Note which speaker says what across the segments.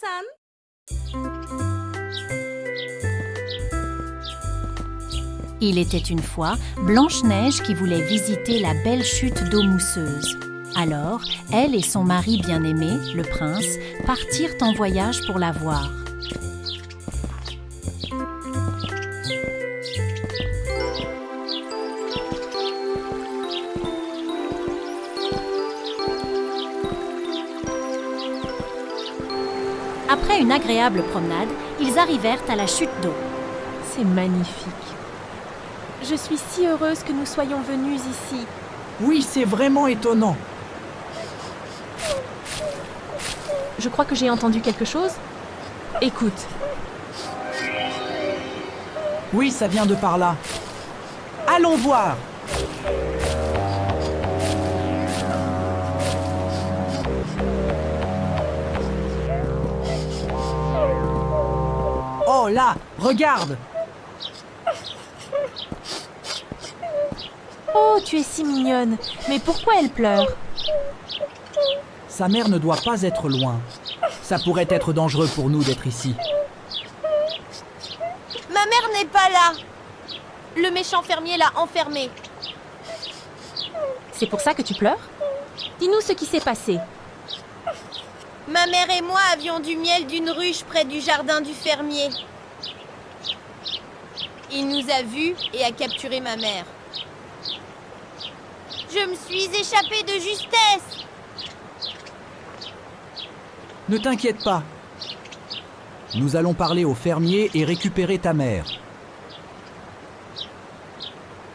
Speaker 1: San.
Speaker 2: Il était une fois Blanche-Neige qui voulait visiter la belle chute d'eau mousseuse. Alors, elle et son mari bien-aimé, le prince, partirent en voyage pour la voir. Après une agréable promenade, ils arrivèrent à la chute d'eau.
Speaker 3: C'est magnifique. Je suis si heureuse que nous soyons venus ici.
Speaker 4: Oui, c'est vraiment étonnant.
Speaker 3: Je crois que j'ai entendu quelque chose. Écoute.
Speaker 4: Oui, ça vient de par là. Allons voir. Oh là, regarde.
Speaker 3: Oh, tu es si mignonne. Mais pourquoi elle pleure?
Speaker 4: Sa mère ne doit pas être loin. Ça pourrait être dangereux pour nous d'être ici.
Speaker 1: Ma mère n'est pas là. Le méchant fermier l'a enfermée.
Speaker 3: C'est pour ça que tu pleures? Dis-nous ce qui s'est passé.
Speaker 1: Ma mère et moi avions du miel d'une ruche près du jardin du fermier. Il nous a vus et a capturé ma mère. Je me suis échappée de justesse.
Speaker 4: Ne t'inquiète pas. Nous allons parler au fermier et récupérer ta mère.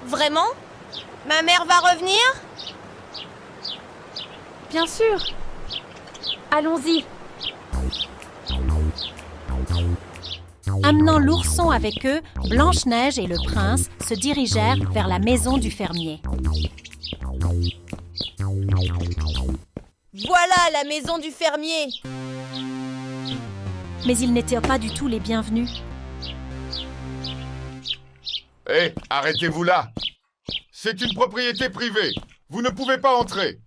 Speaker 1: Vraiment? Ma mère va revenir?
Speaker 3: Bien sûr. Allons-y.
Speaker 2: Amenant l'ourson avec eux, Blanche-Neige et le prince se dirigèrent vers la maison du fermier.
Speaker 1: Voilà la maison du fermier.
Speaker 2: Mais ils n'étaient pas du tout les bienvenus.
Speaker 5: Hé, arrêtez-vous là! C'est une propriété privée. Vous ne pouvez pas entrer.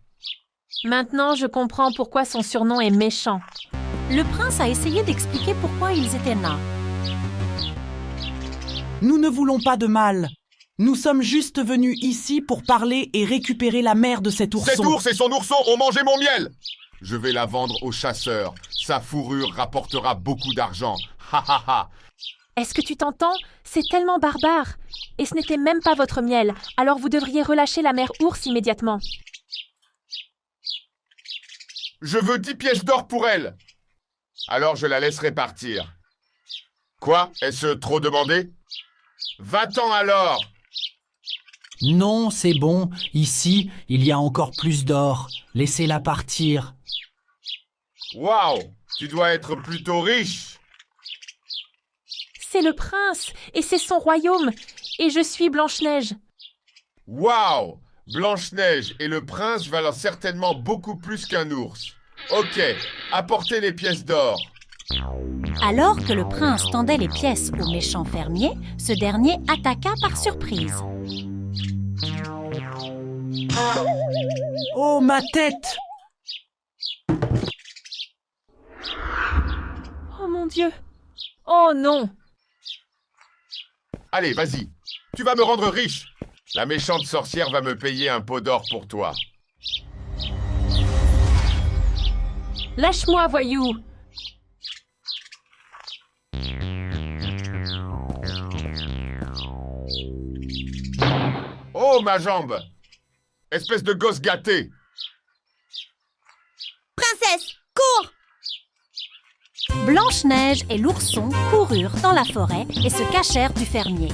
Speaker 3: Maintenant, je comprends pourquoi son surnom est méchant.
Speaker 2: Le prince a essayé d'expliquer pourquoi ils étaient là.
Speaker 4: Nous ne voulons pas de mal. Nous sommes juste venus ici pour parler et récupérer la mère de cet ourson.
Speaker 5: Cet ours et son ourson ont mangé mon miel. Je vais la vendre aux chasseurs. Sa fourrure rapportera beaucoup d'argent. Ha ha ha.
Speaker 3: Est-ce que tu t'entends? C'est tellement barbare. Et ce n'était même pas votre miel. Alors vous devriez relâcher la mère ours immédiatement.
Speaker 5: Je veux 10 pièces d'or pour elle. Alors je la laisserai partir. Quoi? Est-ce trop demandé? 20 ans alors.
Speaker 4: Non, c'est bon. Ici, il y a encore plus d'or. Laissez-la partir.
Speaker 5: Waouh! Tu dois être plutôt riche.
Speaker 3: C'est le prince et c'est son royaume. Et je suis Blanche-Neige.
Speaker 5: Waouh! Blanche-Neige et le prince valent certainement beaucoup plus qu'un ours. Ok, apportez les pièces d'or.
Speaker 2: Alors que le prince tendait les pièces au méchant fermier, ce dernier attaqua par surprise.
Speaker 4: Oh, ma tête!
Speaker 3: Oh mon Dieu! Oh non!
Speaker 5: Allez, vas-y. Tu vas me rendre riche. La méchante sorcière va me payer un pot d'or pour toi.
Speaker 3: Lâche-moi, voyou!
Speaker 5: Oh, ma jambe! Espèce de gosse gâté!
Speaker 1: Princesse, cours!
Speaker 2: Blanche-Neige et l'ourson coururent dans la forêt et se cachèrent du fermier.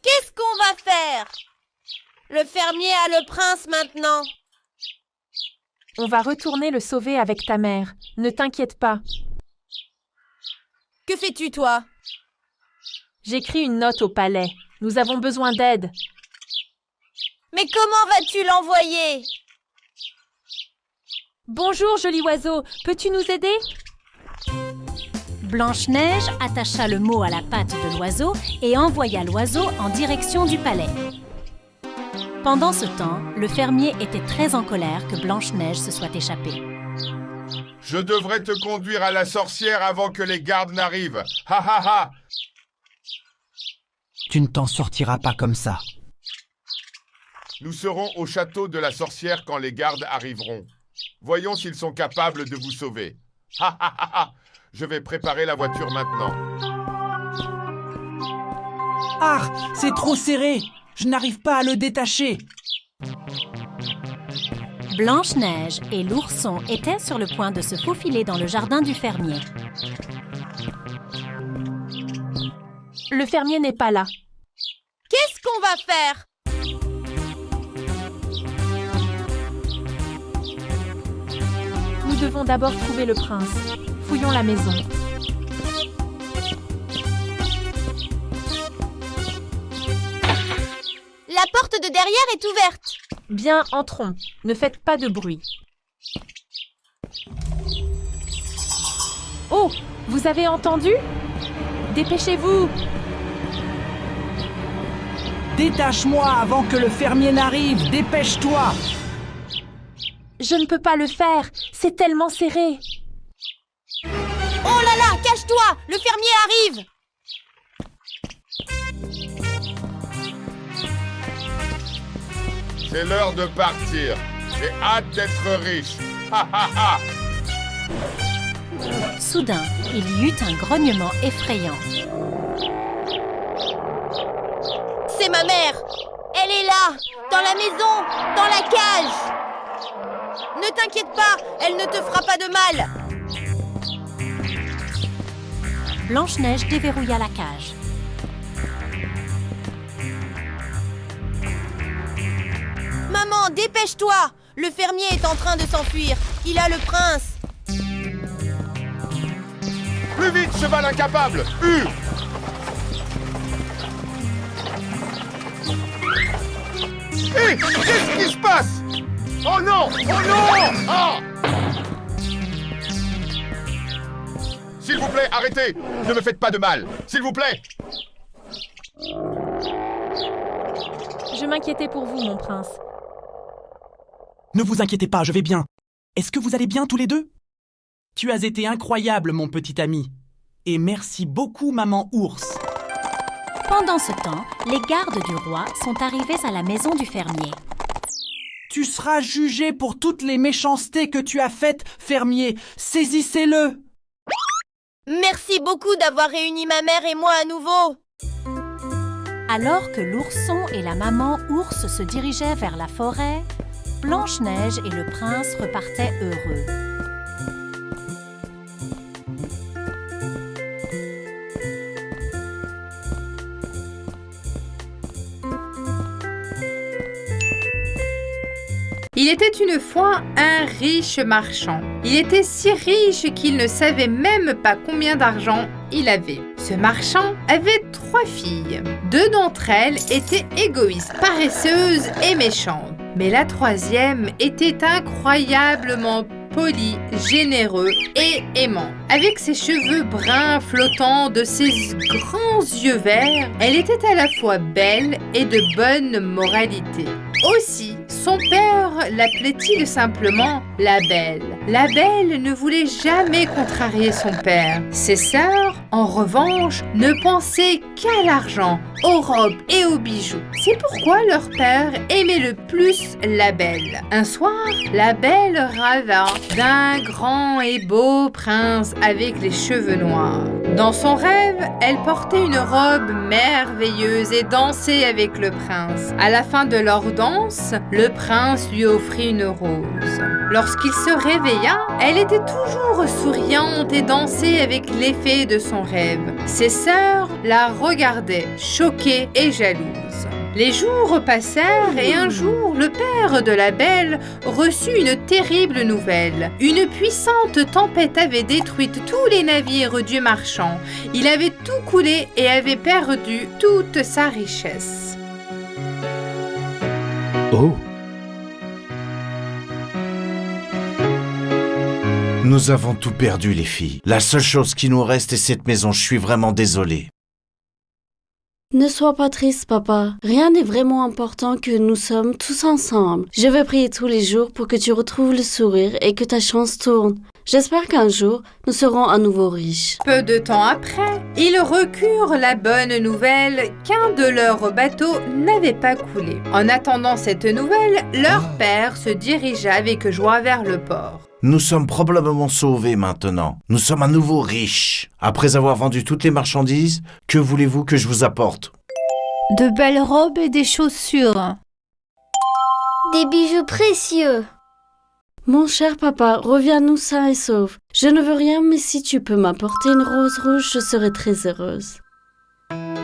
Speaker 1: Qu'est-ce qu'on va faire? Le fermier a le prince maintenant.
Speaker 3: On va retourner le sauver avec ta mère. Ne t'inquiète pas.
Speaker 1: Que fais-tu, toi?
Speaker 3: J'écris une note au palais. Nous avons besoin d'aide.
Speaker 1: Mais comment vas-tu l'envoyer?
Speaker 3: Bonjour, joli oiseau. Peux-tu nous aider?
Speaker 2: Blanche-Neige attacha le mot à la patte de l'oiseau et envoya l'oiseau en direction du palais. Pendant ce temps, le fermier était très en colère que Blanche-Neige se soit échappée.
Speaker 5: Je devrais te conduire à la sorcière avant que les gardes n'arrivent. Ha ha ha!
Speaker 4: Tu ne t'en sortiras pas comme ça.
Speaker 5: Nous serons au château de la sorcière quand les gardes arriveront. Voyons s'ils sont capables de vous sauver. Ha ha ha ha! Je vais préparer la voiture maintenant.
Speaker 4: Ah, c'est trop serré. Je n'arrive pas à le détacher.
Speaker 2: Blanche-Neige et l'ourson étaient sur le point de se faufiler dans le jardin du fermier.
Speaker 3: Le fermier n'est pas là.
Speaker 1: Qu'est-ce qu'on va faire?
Speaker 3: Nous devons d'abord trouver le prince. Fouillons la maison.
Speaker 1: La porte de derrière est ouverte.
Speaker 3: Bien, entrons. Ne faites pas de bruit. Oh, vous avez entendu? Dépêchez-vous!
Speaker 4: Détache-moi avant que le fermier n'arrive. Dépêche-toi.
Speaker 3: Je ne peux pas le faire. C'est tellement serré.
Speaker 1: Oh là là, cache-toi! Le fermier arrive!
Speaker 5: C'est l'heure de partir. J'ai hâte d'être riche. Ha ha ha!
Speaker 2: Soudain, il y eut un grognement effrayant.
Speaker 1: C'est ma mère! Elle est là! Dans la maison! Dans la cage! Ne t'inquiète pas! Elle ne te fera pas de mal!
Speaker 2: Blanche-Neige déverrouilla la cage.
Speaker 1: Maman, dépêche-toi! Le fermier est en train de s'enfuir. Il a le prince.
Speaker 5: Plus vite, cheval incapable! Hé! Qu'est-ce qui se passe? Oh non! Oh non! Ah! S'il vous plaît, arrêtez! Ne me faites pas de mal! S'il vous plaît!
Speaker 3: Je m'inquiétais pour vous, mon prince.
Speaker 4: Ne vous inquiétez pas, je vais bien. Est-ce que vous allez bien tous les deux? Tu as été incroyable, mon petit ami. Et merci beaucoup, maman ours.
Speaker 2: Pendant ce temps, les gardes du roi sont arrivés à la maison du fermier.
Speaker 4: Tu seras jugé pour toutes les méchancetés que tu as faites, fermier. Saisissez-le.
Speaker 1: Merci beaucoup d'avoir réuni ma mère et moi à nouveau.
Speaker 2: Alors que l'ourson et la maman ours se dirigeaient vers la forêt, Blanche-Neige et le prince repartaient heureux.
Speaker 6: Il était une fois un riche marchand. Il était si riche qu'il ne savait même pas combien d'argent il avait. Ce marchand avait 3 filles. 2 d'entre elles étaient égoïstes, paresseuses et méchantes. Mais la 3e était incroyablement poli, généreux et aimant. Avec ses cheveux bruns flottants, de ses grands yeux verts, elle était à la fois belle et de bonne moralité. Aussi, son père l'appelait-il simplement la Belle. La Belle ne voulait jamais contrarier son père. Ses sœurs, en revanche, ne pensaient qu'à l'argent, aux robes et aux bijoux. C'est pourquoi leur père aimait le plus la Belle. Un soir, la Belle rêva d'un grand et beau prince avec les cheveux noirs. Dans son rêve, elle portait une robe merveilleuse et dansait avec le prince. À la fin de leur danse, le prince lui offrit une rose. Lorsqu'il se réveilla, elle était toujours souriante et dansait avec les fées de son rêve. Ses sœurs la regardaient, choquées et jalouses. Les jours passèrent et un jour, le père de la Belle reçut une terrible nouvelle. Une puissante tempête avait détruit tous les navires du marchand. Il avait tout coulé et avait perdu toute sa richesse.
Speaker 7: Oh! Nous avons tout perdu, les filles. La seule chose qui nous reste est cette maison. Je suis vraiment désolé.
Speaker 8: Ne sois pas triste, papa. Rien n'est vraiment important que nous sommes tous ensemble. Je vais prier tous les jours pour que tu retrouves le sourire et que ta chance tourne. J'espère qu'un jour, nous serons à nouveau riches.
Speaker 6: Peu de temps après, ils recurent la bonne nouvelle qu'un de leurs bateaux n'avait pas coulé. En attendant cette nouvelle, leur père se dirigea avec joie vers le port.
Speaker 7: Nous sommes probablement sauvés maintenant. Nous sommes à nouveau riches. Après avoir vendu toutes les marchandises, que voulez-vous que je vous apporte?
Speaker 9: De belles robes et des chaussures.
Speaker 10: Des bijoux précieux.
Speaker 8: Mon cher papa, reviens-nous sain et sauf. Je ne veux rien, mais si tu peux m'apporter une rose rouge, je serai très heureuse.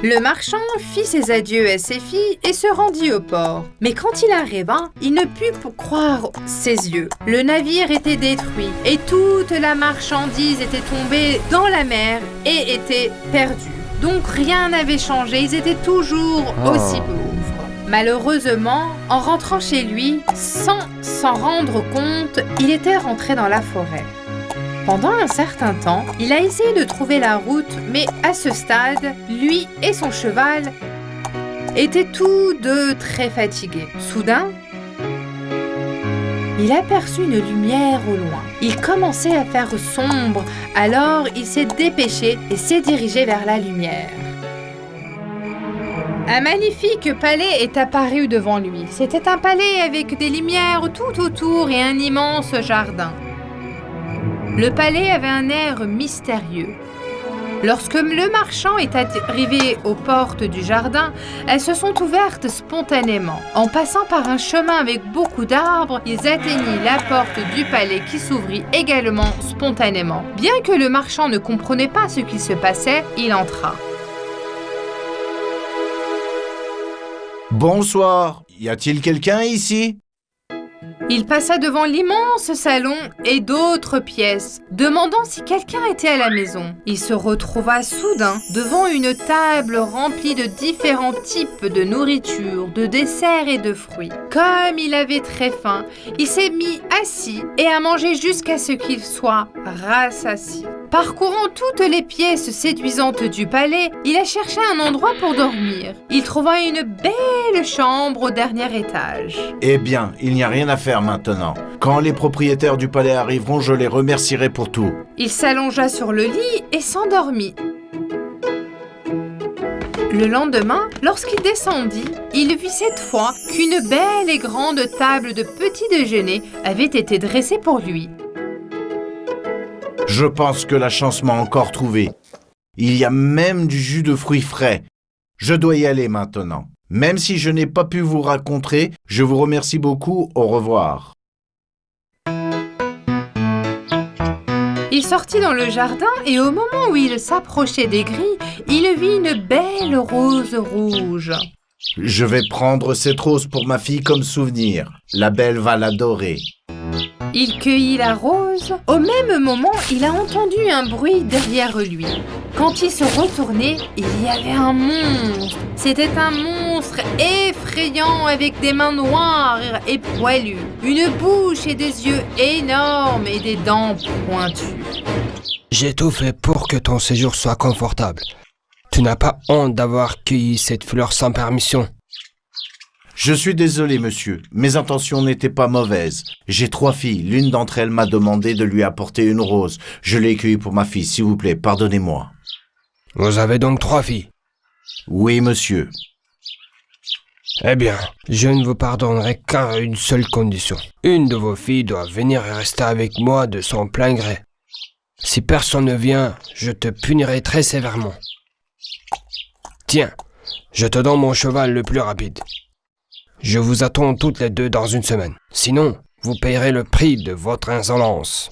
Speaker 6: Le marchand fit ses adieux à ses filles et se rendit au port. Mais quand il arriva, il ne put croire ses yeux. Le navire était détruit et toute la marchandise était tombée dans la mer et était perdue. Donc rien n'avait changé, ils étaient toujours aussi pauvres. Malheureusement, en rentrant chez lui, sans s'en rendre compte, il était rentré dans la forêt. Pendant un certain temps, il a essayé de trouver la route, mais à ce stade, lui et son cheval étaient tous deux très fatigués. Soudain, il aperçut une lumière au loin. Il commençait à faire sombre, alors il s'est dépêché et s'est dirigé vers la lumière. Un magnifique palais est apparu devant lui. C'était un palais avec des lumières tout autour et un immense jardin. Le palais avait un air mystérieux. Lorsque le marchand est arrivé aux portes du jardin, elles se sont ouvertes spontanément. En passant par un chemin avec beaucoup d'arbres, ils atteignirent la porte du palais qui s'ouvrit également spontanément. Bien que le marchand ne comprenait pas ce qui se passait, il entra.
Speaker 7: Bonsoir. Y a-t-il quelqu'un ici?
Speaker 6: Il passa devant l'immense salon et d'autres pièces, demandant si quelqu'un était à la maison. Il se retrouva soudain devant une table remplie de différents types de nourriture, de desserts et de fruits. Comme il avait très faim, il s'est mis assis et a mangé jusqu'à ce qu'il soit rassasié. Parcourant toutes les pièces séduisantes du palais, il a cherché un endroit pour dormir. Il trouva une belle chambre au dernier étage.
Speaker 7: Eh bien, il n'y a rien à faire maintenant. Quand les propriétaires du palais arriveront, je les remercierai pour tout.
Speaker 6: Il s'allongea sur le lit et s'endormit. Le lendemain, lorsqu'il descendit, il vit cette fois qu'une belle et grande table de petit déjeuner avait été dressée pour lui.
Speaker 7: Je pense que la chance m'a encore trouvé. Il y a même du jus de fruits frais. Je dois y aller maintenant. Même si je n'ai pas pu vous rencontrer, je vous remercie beaucoup. Au revoir.
Speaker 6: Il sortit dans le jardin et au moment où il s'approchait des grilles, il vit une belle rose rouge.
Speaker 7: Je vais prendre cette rose pour ma fille comme souvenir. La belle va l'adorer.
Speaker 6: Il cueillit la rose. Au même moment, il a entendu un bruit derrière lui. Quand il se retournait, il y avait un monstre. C'était un monstre effrayant avec des mains noires et poilues, une bouche et des yeux énormes et des dents pointues.
Speaker 11: J'ai tout fait pour que ton séjour soit confortable. Tu n'as pas honte d'avoir cueilli cette fleur sans permission?
Speaker 7: Je suis désolé, monsieur. Mes intentions n'étaient pas mauvaises. J'ai 3 filles. L'une d'entre elles m'a demandé de lui apporter une rose. Je l'ai cueillie pour ma fille. S'il vous plaît, pardonnez-moi.
Speaker 11: Vous avez donc 3 filles?
Speaker 7: Oui, monsieur.
Speaker 11: Eh bien, je ne vous pardonnerai qu'à une seule condition. Une de vos filles doit venir et rester avec moi de son plein gré. Si personne ne vient, je te punirai très sévèrement. Tiens, je te donne mon cheval le plus rapide. Je vous attends toutes les 2 dans une semaine. Sinon, vous payerez le prix de votre insolence.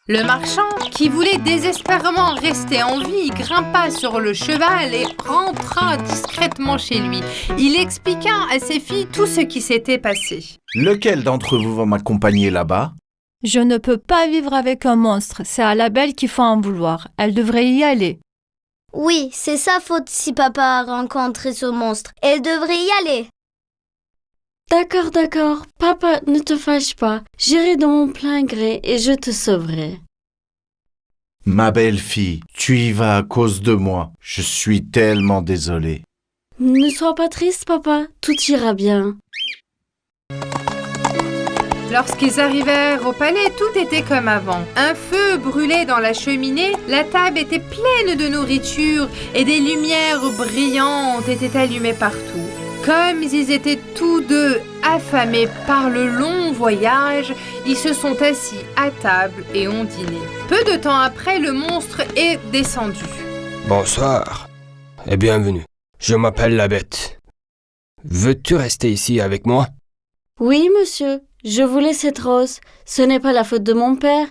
Speaker 6: Le marchand, qui voulait désespérément rester en vie, grimpa sur le cheval et rentra discrètement chez lui. Il expliqua à ses filles tout ce qui s'était passé.
Speaker 7: Lequel d'entre vous va m'accompagner là-bas?
Speaker 9: Je ne peux pas vivre avec un monstre. C'est à la belle qu'il faut en vouloir. Elle devrait y aller.
Speaker 10: Oui, c'est sa faute si papa a rencontré ce monstre. Elle devrait y aller.
Speaker 8: D'accord. Papa, ne te fâche pas. J'irai de mon plein gré et je te sauverai.
Speaker 7: Ma belle-fille, tu y vas à cause de moi. Je suis tellement désolé.
Speaker 8: Ne sois pas triste, papa. Tout ira bien.
Speaker 6: Lorsqu'ils arrivèrent au palais, tout était comme avant. Un feu brûlait dans la cheminée, la table était pleine de nourriture et des lumières brillantes étaient allumées partout. Comme ils étaient tous deux affamés par le long voyage, ils se sont assis à table et ont dîné. Peu de temps après, le monstre est descendu.
Speaker 11: Bonsoir et bienvenue. Je m'appelle la Bête. Veux-tu rester ici avec moi?
Speaker 8: Oui, monsieur, je voulais cette rose. Ce n'est pas la faute de mon père.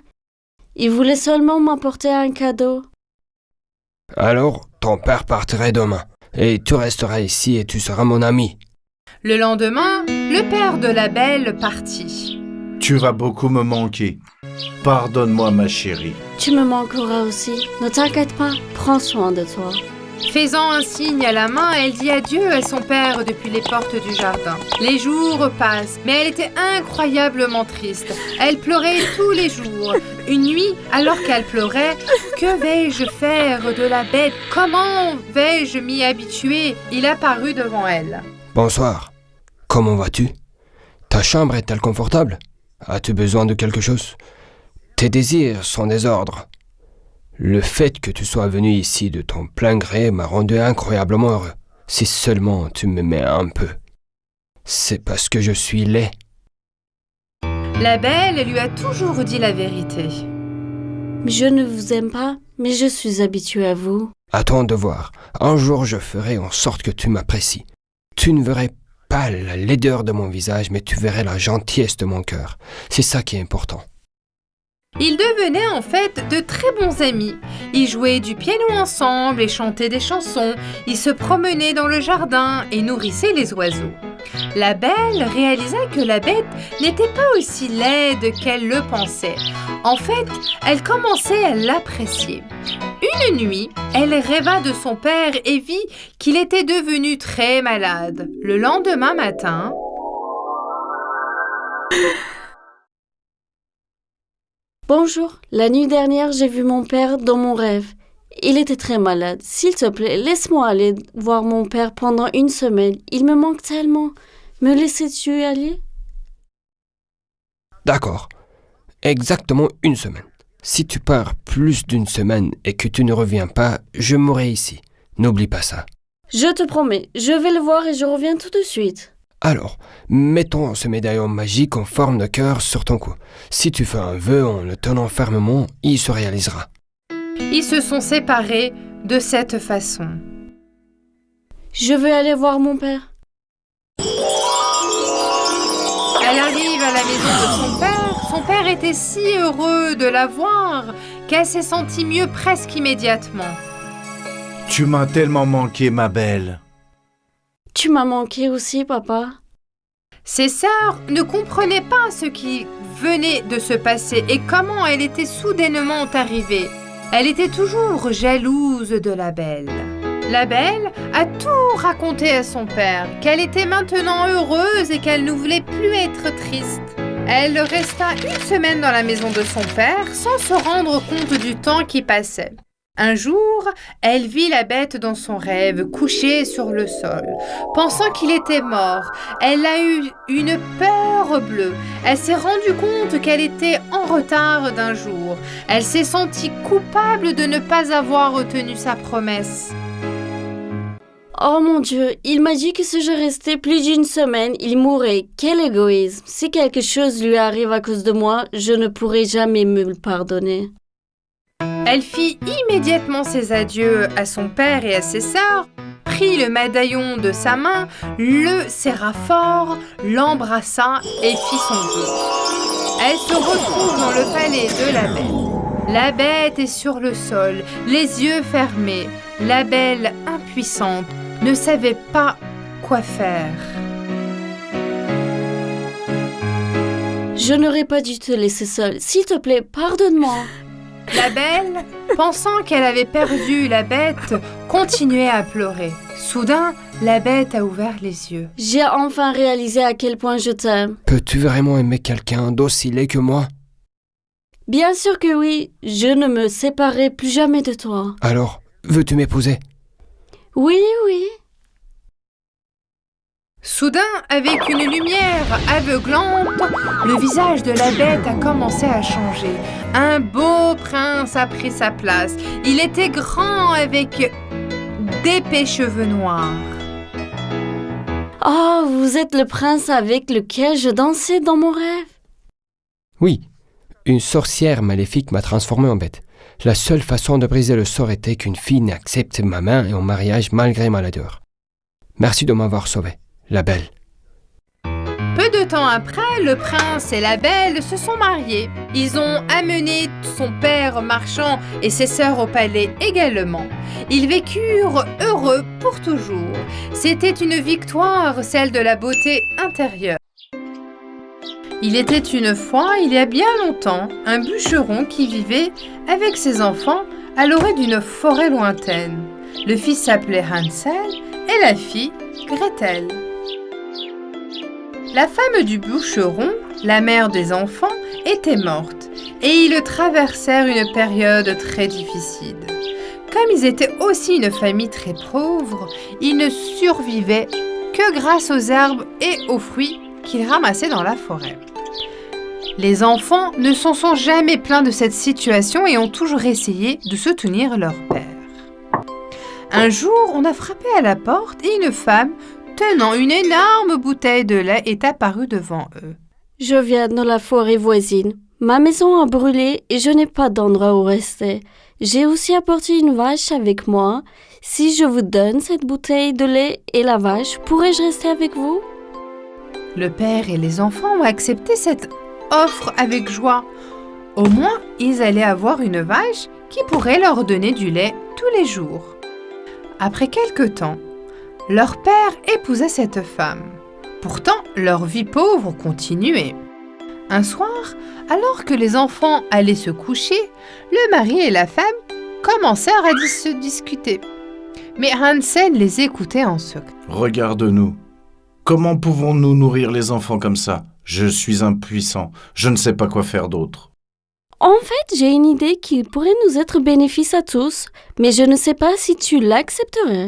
Speaker 8: Il voulait seulement m'apporter un cadeau.
Speaker 11: Alors, ton père partirait demain. Et tu resteras ici et tu seras mon ami.
Speaker 6: Le lendemain, le père de la Belle partit.
Speaker 7: Tu vas beaucoup me manquer. Pardonne-moi, ma chérie.
Speaker 8: Tu me manqueras aussi. Ne t'inquiète pas, prends soin de toi.
Speaker 6: Faisant un signe à la main, elle dit adieu à son père depuis les portes du jardin. Les jours passent, mais elle était incroyablement triste. Elle pleurait tous les jours. Une nuit, alors qu'elle pleurait, que vais-je faire de la bête? Comment vais-je m'y habituer? Il apparut devant elle.
Speaker 11: Bonsoir. Comment vas-tu? Ta chambre est-elle confortable? As-tu besoin de quelque chose? Tes désirs sont désordres. Le fait que tu sois venu ici de ton plein gré m'a rendu incroyablement heureux. Si seulement tu m'aimais un peu. C'est parce que je suis laid.
Speaker 6: La Belle lui a toujours dit la vérité.
Speaker 8: Je ne vous aime pas, mais je suis habituée à vous.
Speaker 11: Attends de voir. Un jour, je ferai en sorte que tu m'apprécies. Tu ne verrais pas la laideur de mon visage, mais tu verrais la gentillesse de mon cœur. C'est ça qui est important.
Speaker 6: Ils devenaient en fait de très bons amis. Ils jouaient du piano ensemble et chantaient des chansons. Ils se promenaient dans le jardin et nourrissaient les oiseaux. La Belle réalisa que la Bête n'était pas aussi laide qu'elle le pensait. En fait, elle commençait à l'apprécier. Une nuit, elle rêva de son père et vit qu'il était devenu très malade. Le lendemain matin...
Speaker 8: Bonjour, la nuit dernière, j'ai vu mon père dans mon rêve. Il était très malade. S'il te plaît, laisse-moi aller voir mon père pendant une semaine. Il me manque tellement. Me laisses-tu aller?
Speaker 11: D'accord. Exactement une semaine. Si tu pars plus d'une semaine et que tu ne reviens pas, je mourrai ici. N'oublie pas ça.
Speaker 8: Je te promets, je vais le voir et je reviens tout de suite.
Speaker 11: Alors, mettons ce médaillon magique en forme de cœur sur ton cou. Si tu fais un vœu en le tenant fermement, il se réalisera.
Speaker 6: Ils se sont séparés de cette façon.
Speaker 8: Je veux aller voir mon père.
Speaker 6: Elle arrive à la maison de son père. Son père était si heureux de la voir qu'elle s'est sentie mieux presque immédiatement.
Speaker 7: Tu m'as tellement manqué, ma belle.
Speaker 8: Tu m'as manqué aussi, papa.
Speaker 6: Ses sœurs ne comprenaient pas ce qui venait de se passer et comment elle était soudainement arrivée. Elle était toujours jalouse de la Belle. La Belle a tout raconté à son père, qu'elle était maintenant heureuse et qu'elle ne voulait plus être triste. Elle resta une semaine dans la maison de son père sans se rendre compte du temps qui passait. Un jour, elle vit la Bête dans son rêve, couchée sur le sol. Pensant qu'il était mort, elle a eu une peur bleue. Elle s'est rendue compte qu'elle était en retard d'un jour. Elle s'est sentie coupable de ne pas avoir tenu sa promesse.
Speaker 8: Oh mon Dieu, il m'a dit que si je restais plus d'une semaine, il mourrait. Quel égoïsme. Si quelque chose lui arrive à cause de moi, je ne pourrai jamais me le pardonner.
Speaker 6: Elle fit immédiatement ses adieux à son père et à ses sœurs, prit le médaillon de sa main, le serra fort, l'embrassa et fit son vœu. Elle se retrouve dans le palais de la Bête. La Bête est sur le sol, les yeux fermés. La Belle, impuissante, ne savait pas quoi faire.
Speaker 8: Je n'aurais pas dû te laisser seule. S'il te plaît, pardonne-moi.
Speaker 6: La Belle, pensant qu'elle avait perdu la Bête, continuait à pleurer. Soudain, la Bête a ouvert les yeux.
Speaker 8: J'ai enfin réalisé à quel point je t'aime.
Speaker 11: Peux-tu vraiment aimer quelqu'un d'aussi laid que moi?
Speaker 8: Bien sûr que oui. Je ne me séparerai plus jamais de toi.
Speaker 11: Alors, veux-tu m'épouser?
Speaker 8: Oui, oui.
Speaker 6: Soudain, avec une lumière aveuglante, le visage de la bête a commencé à changer. Un beau prince a pris sa place. Il était grand avec d'épais cheveux noirs.
Speaker 8: Oh, vous êtes le prince avec lequel je dansais dans mon rêve.
Speaker 11: Oui, une sorcière maléfique m'a transformé en bête. La seule façon de briser le sort était qu'une fille n'accepte ma main en mariage malgré ma laideur. Merci de m'avoir sauvé, la belle.
Speaker 6: Peu de temps après, le prince et la belle se sont mariés. Ils ont amené son père marchand et ses sœurs au palais également. Ils vécurent heureux pour toujours. C'était une victoire, celle de la beauté intérieure. Il était une fois, il y a bien longtemps, un bûcheron qui vivait avec ses enfants à l'orée d'une forêt lointaine. Le fils s'appelait Hansel et la fille Gretel. La femme du bûcheron, la mère des enfants, était morte et ils traversèrent une période très difficile. Comme ils étaient aussi une famille très pauvre, ils ne survivaient que grâce aux herbes et aux fruits qu'ils ramassaient dans la forêt. Les enfants ne s'en sont jamais plaints de cette situation et ont toujours essayé de soutenir leur père. Un jour, on a frappé à la porte et une femme tenant une énorme bouteille de lait est apparue devant eux.
Speaker 8: Je viens de la forêt voisine. Ma maison a brûlé et je n'ai pas d'endroit où rester. J'ai aussi apporté une vache avec moi. Si je vous donne cette bouteille de lait et la vache, pourrais-je rester avec vous?
Speaker 6: Le père et les enfants ont accepté cette offre avec joie. Au moins, ils allaient avoir une vache qui pourrait leur donner du lait tous les jours. Après quelque temps, leur père épousa cette femme. Pourtant, leur vie pauvre continuait. Un soir, alors que les enfants allaient se coucher, le mari et la femme commencèrent à se discuter. Mais Hansel les écoutait en secret.
Speaker 7: Regarde-nous. Comment pouvons-nous nourrir les enfants comme ça? Je suis impuissant. Je ne sais pas quoi faire d'autre.
Speaker 8: En fait, j'ai une idée qui pourrait nous être bénéfice à tous, mais je ne sais pas si tu l'accepterais.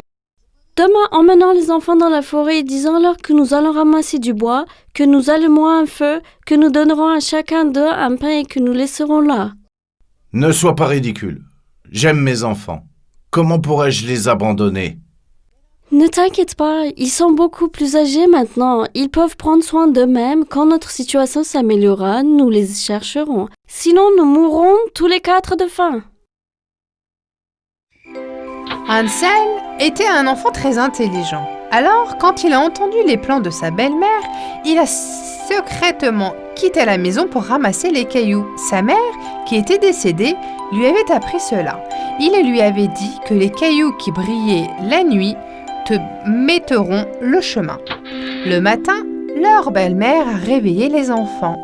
Speaker 8: Demain, emmenons les enfants dans la forêt et disons-leur que nous allons ramasser du bois, que nous allumons un feu, que nous donnerons à chacun d'eux un pain et que nous laisserons là.
Speaker 7: Ne sois pas ridicule. J'aime mes enfants. Comment pourrais-je les abandonner?
Speaker 8: Ne t'inquiète pas, ils sont beaucoup plus âgés maintenant. Ils peuvent prendre soin d'eux-mêmes. Quand notre situation s'améliorera, nous les chercherons. Sinon, nous mourrons tous les 4 de faim.
Speaker 6: Hansel était un enfant très intelligent. Alors, quand il a entendu les plans de sa belle-mère, il a secrètement quitté la maison pour ramasser les cailloux. Sa mère, qui était décédée, lui avait appris cela. Il lui avait dit que les cailloux qui brillaient la nuit te mettront le chemin. Le matin, leur belle-mère a réveillé les enfants.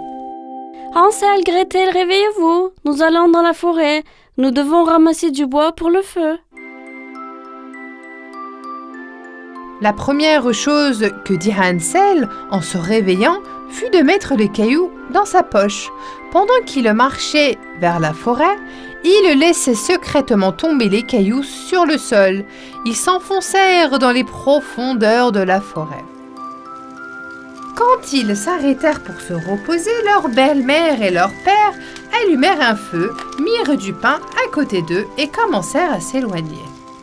Speaker 8: Hansel, Gretel, réveillez-vous. Nous allons dans la forêt. Nous devons ramasser du bois pour le feu.
Speaker 6: La première chose que dit Hansel en se réveillant fut de mettre les cailloux dans sa poche. Pendant qu'il marchait vers la forêt, il laissait secrètement tomber les cailloux sur le sol. Ils s'enfoncèrent dans les profondeurs de la forêt. Quand ils s'arrêtèrent pour se reposer, leur belle-mère et leur père allumèrent un feu, mirent du pain à côté d'eux et commencèrent à s'éloigner.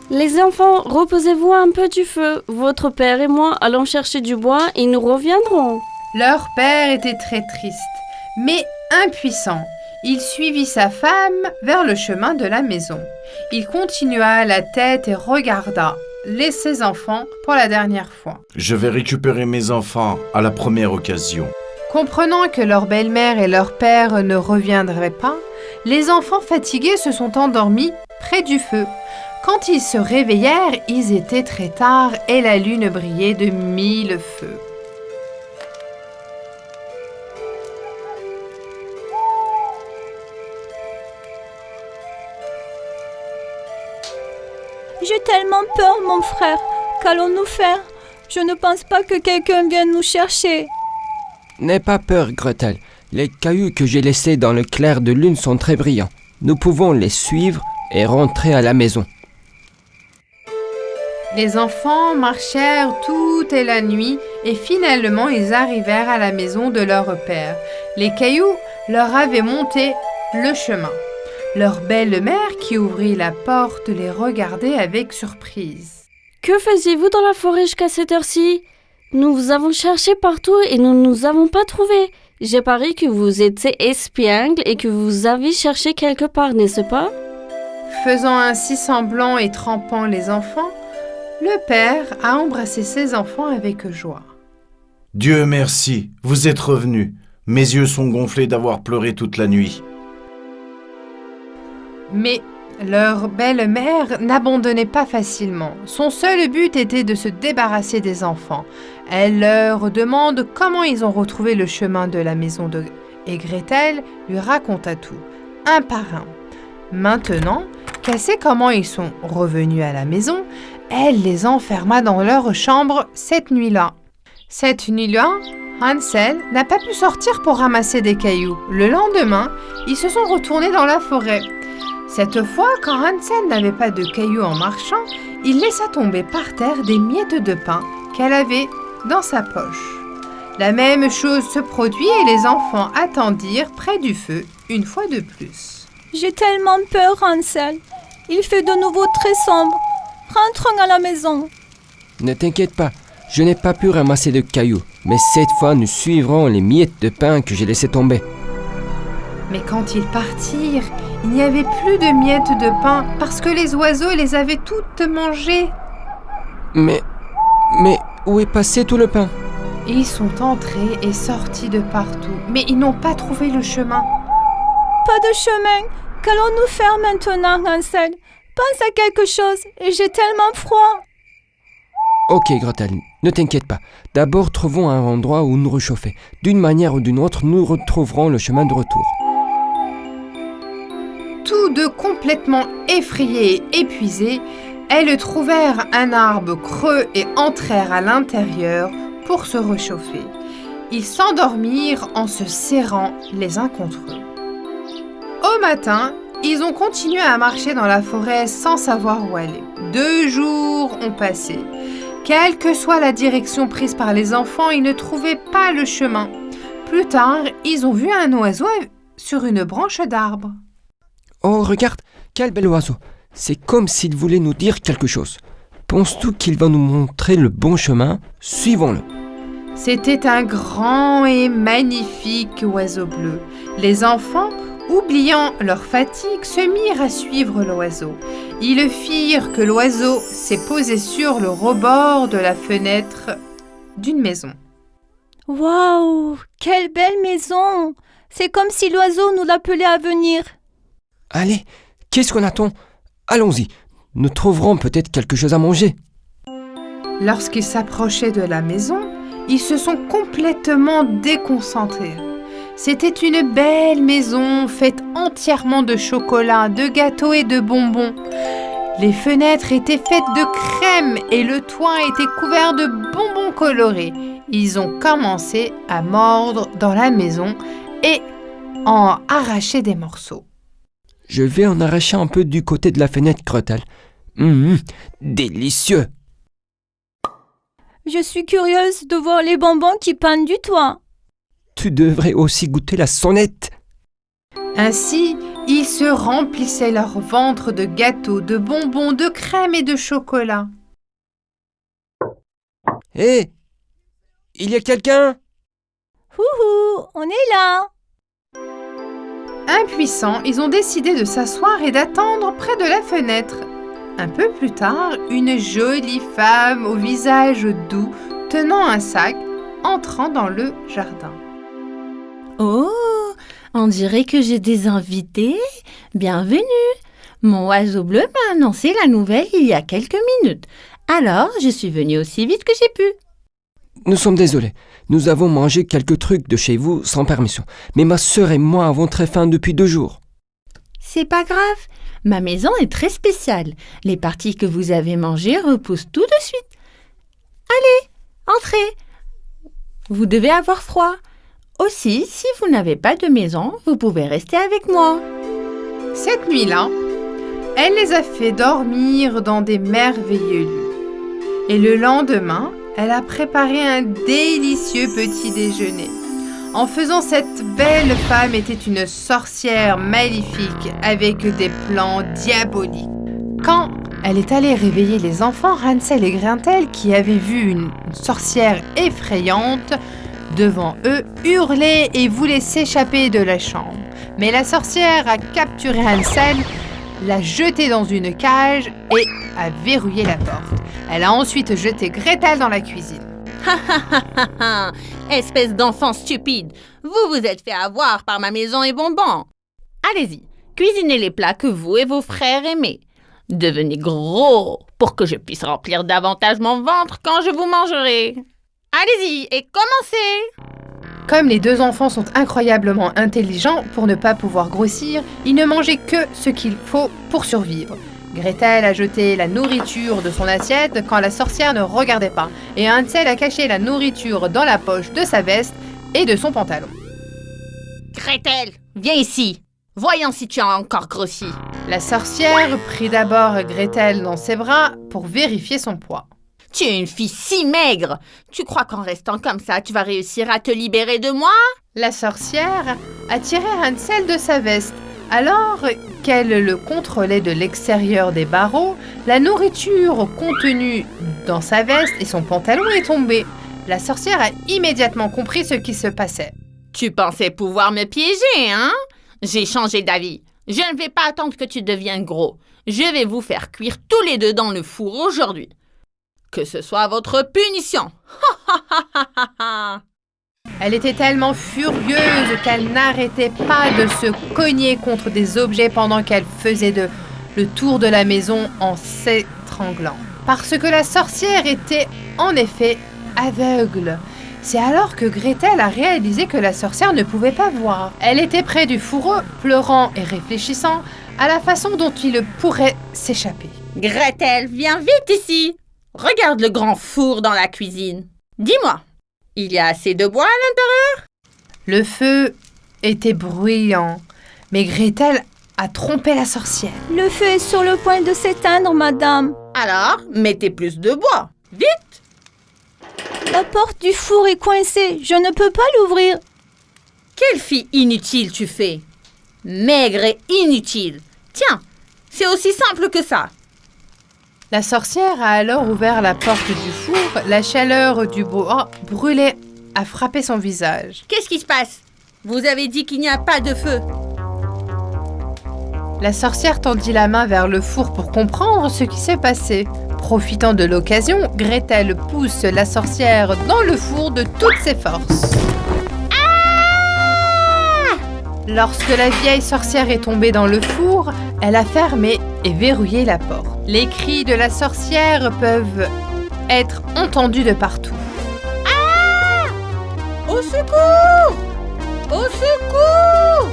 Speaker 8: Les enfants, reposez-vous un peu du feu. Votre père et moi allons chercher du bois et nous reviendrons.
Speaker 6: Leur père était très triste, mais impuissant. Il suivit sa femme vers le chemin de la maison. Il continua la tête et regarda ses enfants pour la dernière fois.
Speaker 7: Je vais récupérer mes enfants à la première occasion.
Speaker 6: Comprenant que leur belle-mère et leur père ne reviendraient pas, les enfants fatigués se sont endormis près du feu. Quand ils se réveillèrent, ils étaient très tard et la lune brillait de 1000 feux.
Speaker 9: J'ai tellement peur, mon frère. Qu'allons-nous faire? Je ne pense pas que quelqu'un vienne nous chercher.
Speaker 11: N'aie pas peur, Gretel. Les cailloux que j'ai laissés dans le clair de lune sont très brillants. Nous pouvons les suivre et rentrer à la maison.
Speaker 6: Les enfants marchèrent toute la nuit et finalement ils arrivèrent à la maison de leur père. Les cailloux leur avaient monté le chemin. Leur belle-mère qui ouvrit la porte les regardait avec surprise.
Speaker 8: Que faisiez-vous dans la forêt jusqu'à cette heure-ci? Nous vous avons cherché partout et nous ne nous avons pas trouvé. J'ai parié que vous étiez espiègle et que vous avez cherché quelque part, n'est-ce pas?
Speaker 6: Faisant ainsi semblant et trempant les enfants, le père a embrassé ses enfants avec joie.
Speaker 7: Dieu merci, vous êtes revenus. Mes yeux sont gonflés d'avoir pleuré toute la nuit.
Speaker 6: Mais leur belle-mère n'abandonnait pas facilement. Son seul but était de se débarrasser des enfants. Elle leur demande comment ils ont retrouvé le chemin de la maison et Gretel lui raconta tout, un par un. Maintenant, qu'elle sait comment ils sont revenus à la maison, elle les enferma dans leur chambre cette nuit-là. Cette nuit-là, Hansel n'a pas pu sortir pour ramasser des cailloux. Le lendemain, ils se sont retournés dans la forêt. Cette fois, quand Hansel n'avait pas de cailloux en marchant, il laissa tomber par terre des miettes de pain qu'elle avait dans sa poche. La même chose se produit et les enfants attendirent près du feu une fois de plus.
Speaker 9: J'ai tellement peur, Hansel. Il fait de nouveau très sombre. Rentrons à la maison.
Speaker 11: Ne t'inquiète pas, je n'ai pas pu ramasser de cailloux, mais cette fois nous suivrons les miettes de pain que j'ai laissées tomber.
Speaker 6: Mais quand ils partirent, il n'y avait plus de miettes de pain parce que les oiseaux les avaient toutes mangées.
Speaker 11: Mais où est passé tout le pain?
Speaker 6: Ils sont entrés et sortis de partout, mais ils n'ont pas trouvé le chemin.
Speaker 9: Pas de chemin. Qu'allons-nous faire maintenant, Hansel? Pense à quelque chose, et j'ai tellement froid.
Speaker 11: Ok, Gretel, ne t'inquiète pas. D'abord, trouvons un endroit où nous réchauffer. D'une manière ou d'une autre, nous retrouverons le chemin de retour.
Speaker 6: Tous deux complètement effrayés et épuisés, elles trouvèrent un arbre creux et entrèrent à l'intérieur pour se réchauffer. Ils s'endormirent en se serrant les uns contre eux. Au matin, ils ont continué à marcher dans la forêt sans savoir où aller. 2 jours ont passé. Quelle que soit la direction prise par les enfants, ils ne trouvaient pas le chemin. Plus tard, ils ont vu un oiseau sur une branche d'arbre.
Speaker 11: Oh, regarde, quel bel oiseau. C'est comme s'il voulait nous dire quelque chose. Penses-tu qu'il va nous montrer le bon chemin? Suivons-le.
Speaker 6: C'était un grand et magnifique oiseau bleu. Les enfants, oubliant leur fatigue, se mirent à suivre l'oiseau. Ils firent que l'oiseau s'est posé sur le rebord de la fenêtre d'une maison.
Speaker 9: Waouh, quelle belle maison! C'est comme si l'oiseau nous l'appelait à venir.
Speaker 11: Allez, qu'est-ce qu'on attend? Allons-y, nous trouverons peut-être quelque chose à manger.
Speaker 6: Lorsqu'ils s'approchaient de la maison, ils se sont complètement déconcentrés. C'était une belle maison faite entièrement de chocolat, de gâteaux et de bonbons. Les fenêtres étaient faites de crème et le toit était couvert de bonbons colorés. Ils ont commencé à mordre dans la maison et en arracher des morceaux.
Speaker 11: Je vais en arracher un peu du côté de la fenêtre, Gretel. Délicieux!
Speaker 9: Je suis curieuse de voir les bonbons qui pendent du toit.
Speaker 11: Tu devrais aussi goûter la sonnette.
Speaker 6: Ainsi, ils se remplissaient leur ventre de gâteaux, de bonbons, de crème et de chocolat.
Speaker 11: Hé! Il y a quelqu'un?
Speaker 9: Houhou, on est là.
Speaker 6: Impuissants, ils ont décidé de s'asseoir et d'attendre près de la fenêtre. Un peu plus tard, une jolie femme au visage doux, tenant un sac, entrant dans le jardin.
Speaker 12: Oh, on dirait que j'ai des invités. Bienvenue. Mon oiseau bleu m'a annoncé la nouvelle il y a quelques minutes. Alors, je suis venue aussi vite que j'ai pu.
Speaker 11: Nous sommes désolés. Nous avons mangé quelques trucs de chez vous sans permission. Mais ma sœur et moi avons très faim depuis 2 jours.
Speaker 12: C'est pas grave. Ma maison est très spéciale. Les parties que vous avez mangées repoussent tout de suite. Allez, entrez. Vous devez avoir froid. Aussi, si vous n'avez pas de maison, vous pouvez rester avec moi.
Speaker 6: Cette nuit-là, elle les a fait dormir dans des merveilleux lieux. Et le lendemain, elle a préparé un délicieux petit déjeuner. En faisant, cette belle femme était une sorcière maléfique avec des plans diaboliques. Quand elle est allée réveiller les enfants, Hansel et Gretel, qui avaient vu une sorcière effrayante devant eux, hurlaient et voulaient s'échapper de la chambre. Mais la sorcière a capturé Hansel, l'a jeté dans une cage et a verrouillé la porte. Elle a ensuite jeté Gretel dans la cuisine.
Speaker 12: Espèce d'enfant stupide, vous vous êtes fait avoir par ma maison et bonbons. Allez-y, cuisinez les plats que vous et vos frères aimez. Devenez gros pour que je puisse remplir davantage mon ventre quand je vous mangerai. Allez-y et commencez!
Speaker 6: Comme les deux enfants sont incroyablement intelligents, pour ne pas pouvoir grossir, ils ne mangeaient que ce qu'il faut pour survivre. Gretel a jeté la nourriture de son assiette quand la sorcière ne regardait pas, et Hansel a caché la nourriture dans la poche de sa veste et de son pantalon.
Speaker 12: Gretel, viens ici. Voyons si tu as encore grossi.
Speaker 6: La sorcière prit d'abord Gretel dans ses bras pour vérifier son poids.
Speaker 12: Tu es une fille si maigre. Tu crois qu'en restant comme ça, tu vas réussir à te libérer de moi?
Speaker 6: La sorcière a tiré Hansel de sa veste. Alors qu'elle le contrôlait de l'extérieur des barreaux, la nourriture contenue dans sa veste et son pantalon est tombée. La sorcière a immédiatement compris ce qui se passait.
Speaker 12: Tu pensais pouvoir me piéger, hein? J'ai changé d'avis. Je ne vais pas attendre que tu deviennes gros. Je vais vous faire cuire tous les deux dans le four aujourd'hui. Que ce soit votre punition.
Speaker 6: Elle était tellement furieuse qu'elle n'arrêtait pas de se cogner contre des objets pendant qu'elle faisait le tour de la maison en s'étranglant. Parce que la sorcière était en effet aveugle. C'est alors que Gretel a réalisé que la sorcière ne pouvait pas voir. Elle était près du fourreau, pleurant et réfléchissant à la façon dont il pourrait s'échapper.
Speaker 12: Gretel, viens vite ici. Regarde le grand four dans la cuisine. Dis-moi, il y a assez de bois à l'intérieur?
Speaker 6: Le feu était bruyant, mais Gretel a trompé la sorcière.
Speaker 9: Le feu est sur le point de s'éteindre, madame.
Speaker 12: Alors, mettez plus de bois. Vite!
Speaker 9: La porte du four est coincée. Je ne peux pas l'ouvrir.
Speaker 12: Quelle fille inutile tu fais. Maigre et inutile. Tiens, c'est aussi simple que ça.
Speaker 6: La sorcière a alors ouvert la porte du four. La chaleur du bois brûlait a frappé son visage.
Speaker 12: Qu'est-ce qui se passe? Vous avez dit qu'il n'y a pas de feu.
Speaker 6: La sorcière tendit la main vers le four pour comprendre ce qui s'est passé. Profitant de l'occasion, Gretel pousse la sorcière dans le four de toutes ses forces.
Speaker 12: Ah!
Speaker 6: Lorsque la vieille sorcière est tombée dans le four, elle a fermé et verrouillé la porte. Les cris de la sorcière peuvent être entendus de partout.
Speaker 12: Ah! Au secours! Au secours!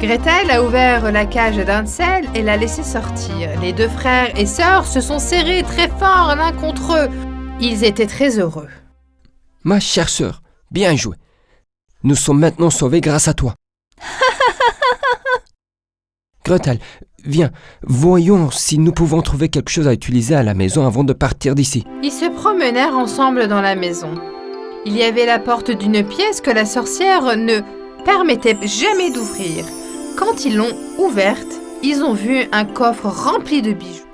Speaker 6: Gretel a ouvert la cage d'Hansel et l'a laissé sortir. Les deux frères et sœurs se sont serrés très fort l'un contre eux. Ils étaient très heureux.
Speaker 11: Ma chère sœur, bien joué. Nous sommes maintenant sauvés grâce à toi. Gretel, viens, voyons si nous pouvons trouver quelque chose à utiliser à la maison avant de partir d'ici.
Speaker 6: Ils se promenèrent ensemble dans la maison. Il y avait la porte d'une pièce que la sorcière ne permettait jamais d'ouvrir. Quand ils l'ont ouverte, ils ont vu un coffre rempli de bijoux.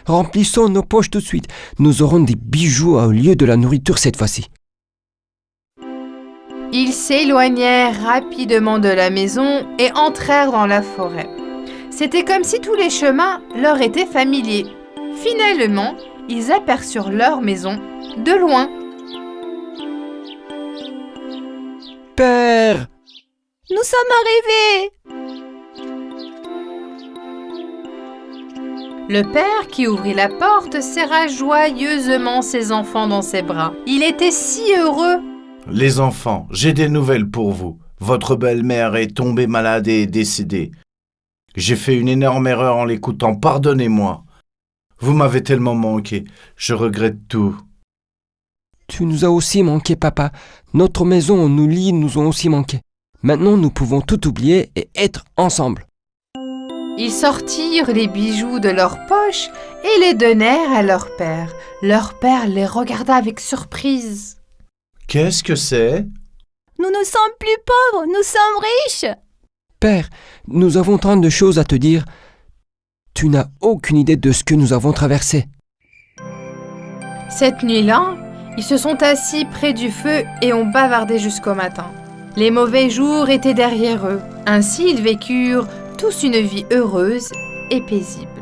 Speaker 11: Remplissons nos poches tout de suite. Nous aurons des bijoux au lieu de la nourriture cette fois-ci.
Speaker 6: Ils s'éloignèrent rapidement de la maison et entrèrent dans la forêt. C'était comme si tous les chemins leur étaient familiers. Finalement, ils aperçurent leur maison de loin.
Speaker 11: Père!
Speaker 9: Nous sommes arrivés!
Speaker 6: Le père qui ouvrit la porte serra joyeusement ses enfants dans ses bras. Il était si heureux.
Speaker 7: Les enfants, j'ai des nouvelles pour vous. Votre belle-mère est tombée malade et est décédée. J'ai fait une énorme erreur en l'écoutant, pardonnez-moi. Vous m'avez tellement manqué, je regrette tout.
Speaker 11: Tu nous as aussi manqué, papa. Notre maison, nos lits nous ont aussi manqué. Maintenant, nous pouvons tout oublier et être ensemble.
Speaker 6: Ils sortirent les bijoux de leur poche et les donnèrent à leur père. Leur père les regarda avec surprise.
Speaker 7: Qu'est-ce que c'est?
Speaker 9: Nous ne sommes plus pauvres, nous sommes riches.
Speaker 11: Père, nous avons tant de choses à te dire. Tu n'as aucune idée de ce que nous avons traversé.
Speaker 6: Cette nuit-là, ils se sont assis près du feu et ont bavardé jusqu'au matin. Les mauvais jours étaient derrière eux. Ainsi, ils vécurent tous une vie heureuse et paisible.